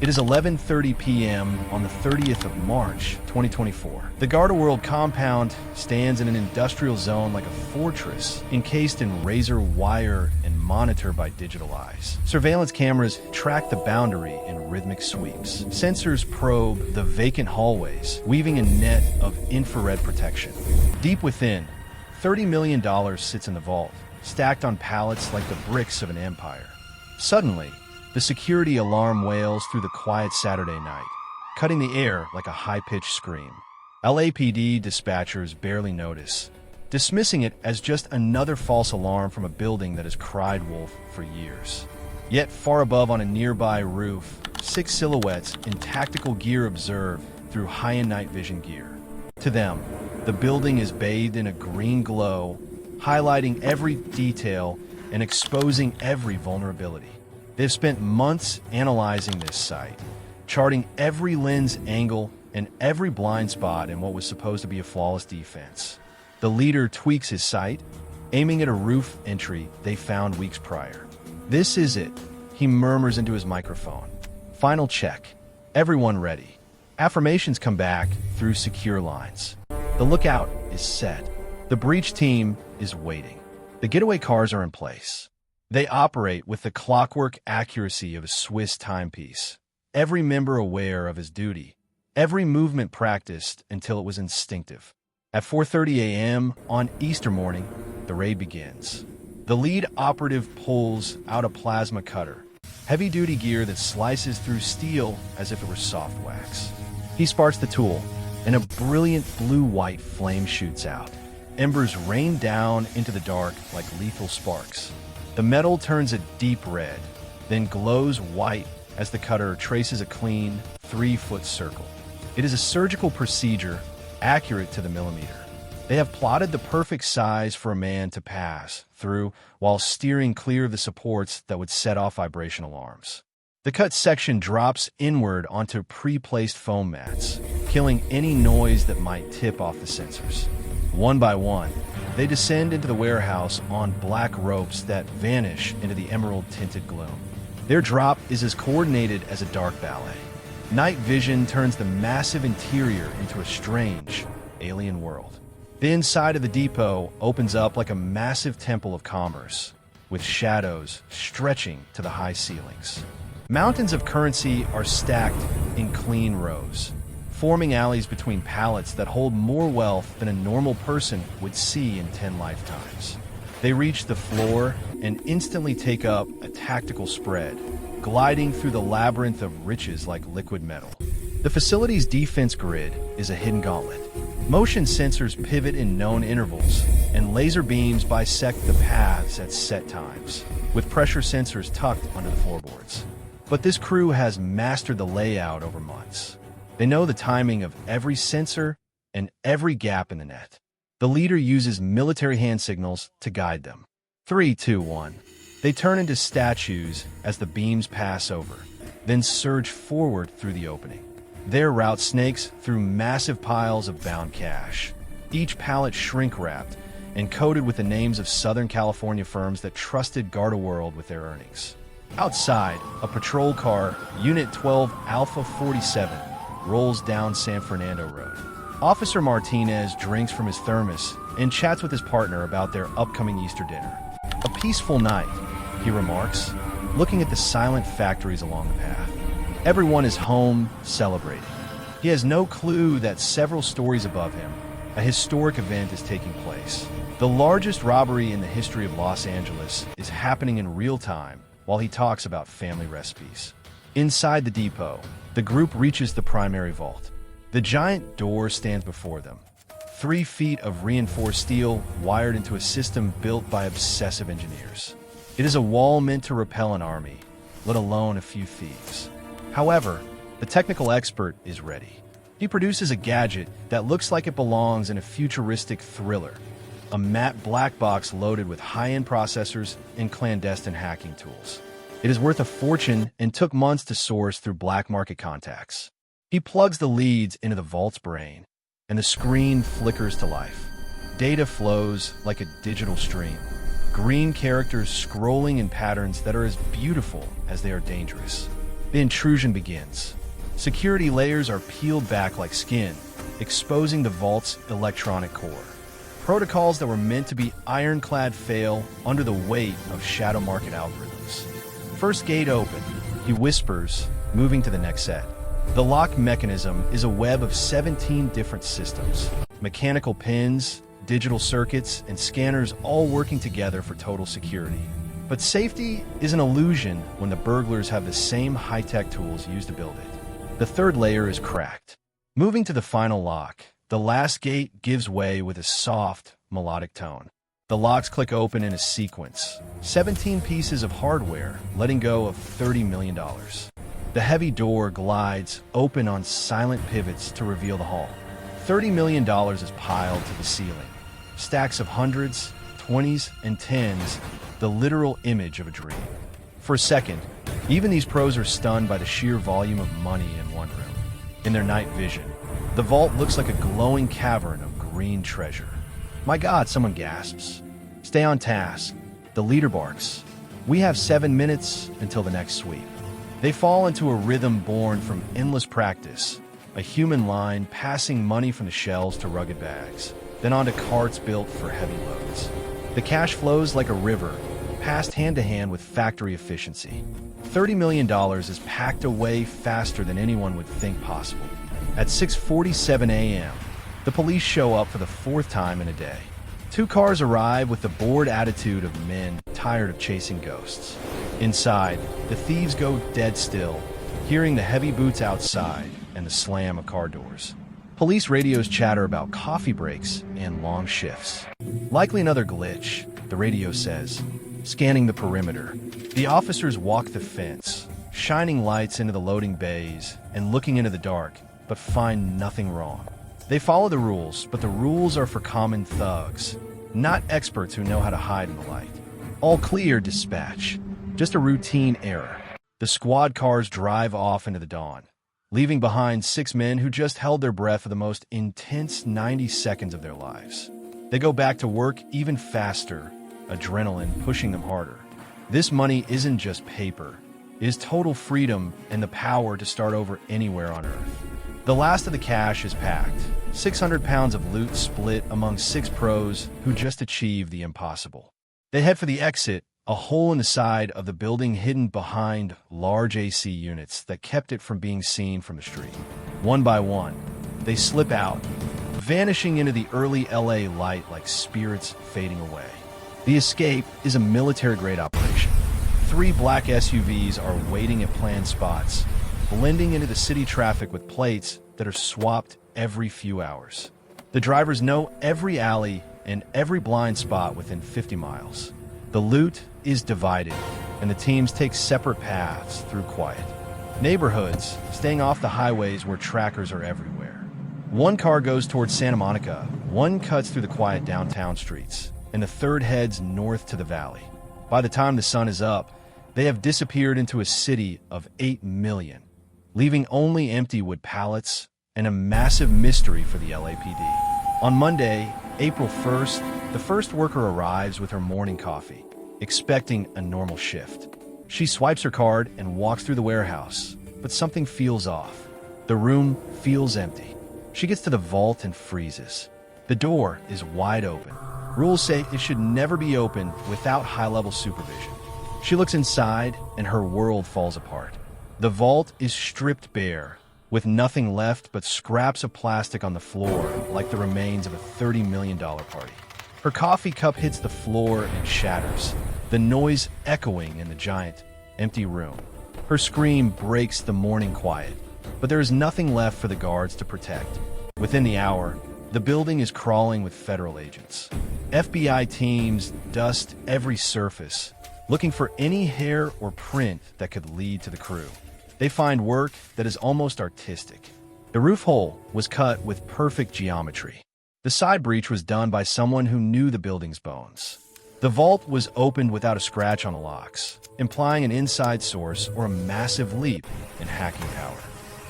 It is 11:30 p.m. on the 30th of March, 2024. The GardaWorld compound stands in an industrial zone like a fortress, encased in razor wire and monitored by digital eyes. Surveillance cameras track the boundary in rhythmic sweeps. Sensors probe the vacant hallways, weaving a net of infrared protection. Deep within, $30 million sits in the vault, stacked on pallets like the bricks of an empire. Suddenly, the security alarm wails through the quiet Saturday night, cutting the air like a high-pitched scream. LAPD dispatchers barely notice, dismissing it as just another false alarm from a building that has cried wolf for years. Yet far above on a nearby roof, 6 silhouettes in tactical gear observe through high-end night vision gear. To them, the building is bathed in a green glow, highlighting every detail and exposing every vulnerability. They've spent months analyzing this site, charting every lens angle and every blind spot in what was supposed to be a flawless defense. The leader tweaks his sight, aiming at a roof entry they found weeks prior. "This is it," he murmurs into his microphone. Final check. Everyone ready. Affirmations come back through secure lines. The lookout is set. The breach team is waiting. The getaway cars are in place. They operate with the clockwork accuracy of a Swiss timepiece. Every member aware of his duty. Every movement practiced until it was instinctive. At 4:30 a.m. on Easter morning, the raid begins. The lead operative pulls out a plasma cutter, heavy-duty gear that slices through steel as if it were soft wax. He sparks the tool, and a brilliant blue-white flame shoots out. Embers rain down into the dark like lethal sparks. The metal turns a deep red, then glows white as the cutter traces a clean, 3-foot circle. It is a surgical procedure, accurate to the millimeter. They have plotted the perfect size for a man to pass through while steering clear of the supports that would set off vibration alarms. The cut section drops inward onto pre-placed foam mats, killing any noise that might tip off the sensors. One by one, they descend into the warehouse on black ropes that vanish into the emerald-tinted gloom. Their drop is as coordinated as a dark ballet. Night vision turns the massive interior into a strange, alien world. The inside of the depot opens up like a massive temple of commerce, with shadows stretching to the high ceilings. Mountains of currency are stacked in clean rows, forming alleys between pallets that hold more wealth than a normal person would see in 10 lifetimes. They reach the floor and instantly take up a tactical spread, gliding through the labyrinth of riches like liquid metal. The facility's defense grid is a hidden gauntlet. Motion sensors pivot in known intervals, and laser beams bisect the paths at set times, with pressure sensors tucked under the floorboards. But this crew has mastered the layout over months. They know the timing of every sensor and every gap in the net. The leader uses military hand signals to guide them. 3, 2, 1. They turn into statues as the beams pass over, then surge forward through the opening. Their route snakes through massive piles of bound cash, each pallet shrink-wrapped and coated with the names of Southern California firms that trusted GardaWorld with their earnings. Outside, a patrol car, Unit 12 Alpha 47, rolls down San Fernando Road. Officer Martinez drinks from his thermos and chats with his partner about their upcoming Easter dinner. "A peaceful night," he remarks, looking at the silent factories along the path. Everyone is home, celebrating. He has no clue that several stories above him, a historic event is taking place. The largest robbery in the history of Los Angeles is happening in real time while he talks about family recipes. Inside the depot, the group reaches the primary vault. The giant door stands before them. 3 feet of reinforced steel wired into a system built by obsessive engineers. It is a wall meant to repel an army, let alone a few thieves. However, the technical expert is ready. He produces a gadget that looks like it belongs in a futuristic thriller, a matte black box loaded with high-end processors and clandestine hacking tools. It is worth a fortune and took months to source through black market contacts. He plugs the leads into the vault's brain, and the screen flickers to life. Data flows like a digital stream, green characters scrolling in patterns that are as beautiful as they are dangerous. the intrusion begins. Security layers are peeled back like skin, exposing the vault's electronic core. Protocols that were meant to be ironclad fail under the weight of shadow market algorithms. First gate open, he whispers, moving to the next set. The lock mechanism is a web of 17 different systems. Mechanical pins, digital circuits, and scanners all working together for total security. But safety is an illusion when the burglars have the same high-tech tools used to build it. The third layer is cracked. Moving to the final lock, the last gate gives way with a soft, melodic tone. The locks click open in a sequence. 17 pieces of hardware, letting go of $30 million. The heavy door glides open on silent pivots to reveal the hall. $30 million is piled to the ceiling. Stacks of hundreds, 20s, and 10s, the literal image of a dream. For a second, even these pros are stunned by the sheer volume of money in one room. In their night vision, the vault looks like a glowing cavern of green treasure. My God, someone gasps. Stay on task. The leader barks. We have 7 minutes until the next sweep. They fall into a rhythm born from endless practice, a human line passing money from the shelves to rugged bags, then onto carts built for heavy loads. The cash flows like a river, passed hand to hand with factory efficiency. $30 million is packed away faster than anyone would think possible. At 6:47 a.m., the police show up for the 4th time in a day. 2 cars arrive with the bored attitude of men tired of chasing ghosts. Inside, the thieves go dead still, hearing the heavy boots outside and the slam of car doors. Police radios chatter about coffee breaks and long shifts. Likely another glitch, the radio says. Scanning the perimeter, the officers walk the fence, shining lights into the loading bays and looking into the dark, but find nothing wrong. They follow the rules, but the rules are for common thugs, not experts who know how to hide in the light. All clear, dispatch. Just a routine error. The squad cars drive off into the dawn, leaving behind 6 men who just held their breath for the most intense 90 seconds of their lives. They go back to work even faster, adrenaline pushing them harder. This money isn't just paper. It is total freedom and the power to start over anywhere on Earth. The last of the cash is packed. 600 pounds of loot split among 6 pros who just achieved the impossible. They head for the exit, a hole in the side of the building hidden behind large AC units that kept it from being seen from the street. One by one, they slip out, vanishing into the early LA light like spirits fading away. The escape is a military-grade operation. 3 black SUVs are waiting at planned spots, blending into the city traffic with plates that are swapped every few hours. The drivers know every alley and every blind spot within 50 miles. The loot is divided, and the teams take separate paths through quiet neighborhoods, staying off the highways where trackers are everywhere. 1 car goes towards Santa Monica, 1 cuts through the quiet downtown streets, and the 3rd heads north to the valley. By the time the sun is up, they have disappeared into a city of 8 million, leaving only empty wood pallets and a massive mystery for the LAPD. On Monday, April 1st, the first worker arrives with her morning coffee, expecting a normal shift. She swipes her card and walks through the warehouse, but something feels off. The room feels empty. She gets to the vault and freezes. The door is wide open. Rules say it should never be opened without high-level supervision. She looks inside, and her world falls apart. The vault is stripped bare, with nothing left but scraps of plastic on the floor like the remains of a $30 million party. Her coffee cup hits the floor and shatters, the noise echoing in the giant, empty room. Her scream breaks the morning quiet, but there is nothing left for the guards to protect. Within the hour, the building is crawling with federal agents. FBI teams dust every surface, looking for any hair or print that could lead to the crew. They find work that is almost artistic. The roof hole was cut with perfect geometry. The side breach was done by someone who knew the building's bones. The vault was opened without a scratch on the locks, implying an inside source or a massive leap in hacking power.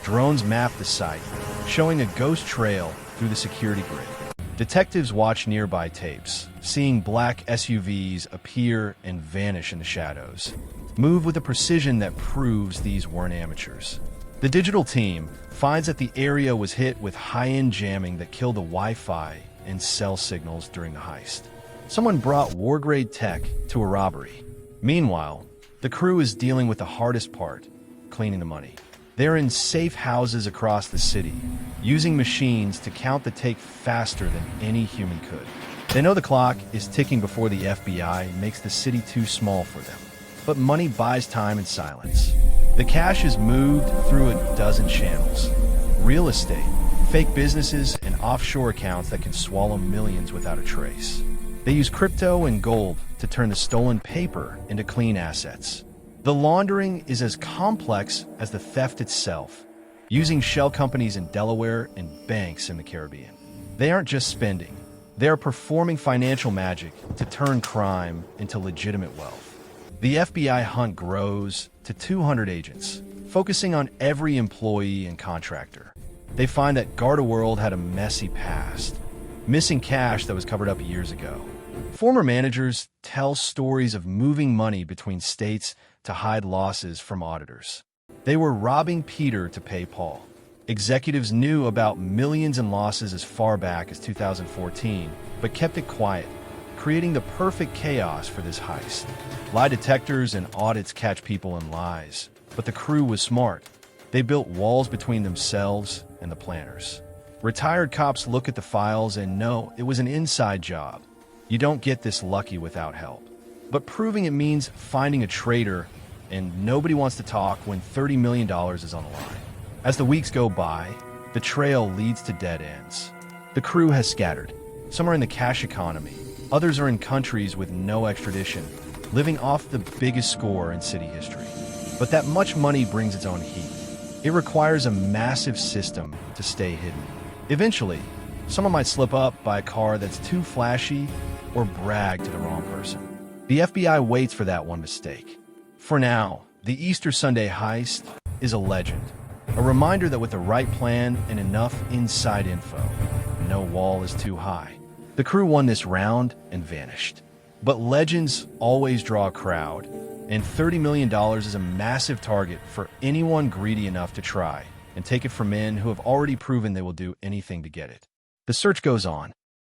Drones mapped the site, showing a ghost trail through the security grid. Detectives watch nearby tapes, seeing black SUVs appear and vanish in the shadows. move with a precision that proves these weren't amateurs. The digital team finds that the area was hit with high-end jamming that killed the Wi-Fi and cell signals during the heist. Someone brought war-grade tech to a robbery. Meanwhile, the crew is dealing with the hardest part, cleaning the money. They're in safe houses across the city, using machines to count the take faster than any human could. They know the clock is ticking before the FBI makes the city too small for them. But money buys time and silence. The cash is moved through a dozen channels. Real estate, fake businesses, and offshore accounts that can swallow millions without a trace. They use crypto and gold to turn the stolen paper into clean assets. The laundering is as complex as the theft itself, using shell companies in Delaware and banks in the Caribbean. They aren't just spending, they are performing financial magic to turn crime into legitimate wealth. The FBI hunt grows to 200 agents, focusing on every employee and contractor. They find that GardaWorld had a messy past, missing cash that was covered up years ago. Former managers tell stories of moving money between states to hide losses from auditors. They were robbing Peter to pay Paul. Executives knew about millions in losses as far back as 2014, but kept it quiet, creating the perfect chaos for this heist. Lie detectors and audits catch people in lies, but the crew was smart. They built walls between themselves and the planners. Retired cops look at the files and know it was an inside job. You don't get this lucky without help. But proving it means finding a traitor, and nobody wants to talk when $30 million is on the line. As the weeks go by, the trail leads to dead ends. The crew has scattered. Some are in the cash economy. Others are in countries with no extradition, living off the biggest score in city history. But that much money brings its own heat. It requires a massive system to stay hidden. Eventually, someone might slip up, buy a car that's too flashy, or brag to the wrong person. The FBI waits for that one mistake. For now, the Easter Sunday heist is a legend. A reminder that with the right plan and enough inside info, no wall is too high. The crew won this round and vanished. But legends always draw a crowd, and $30 million is a massive target for anyone greedy enough to try and take it from men who have already proven they will do anything to get it. The search goes on.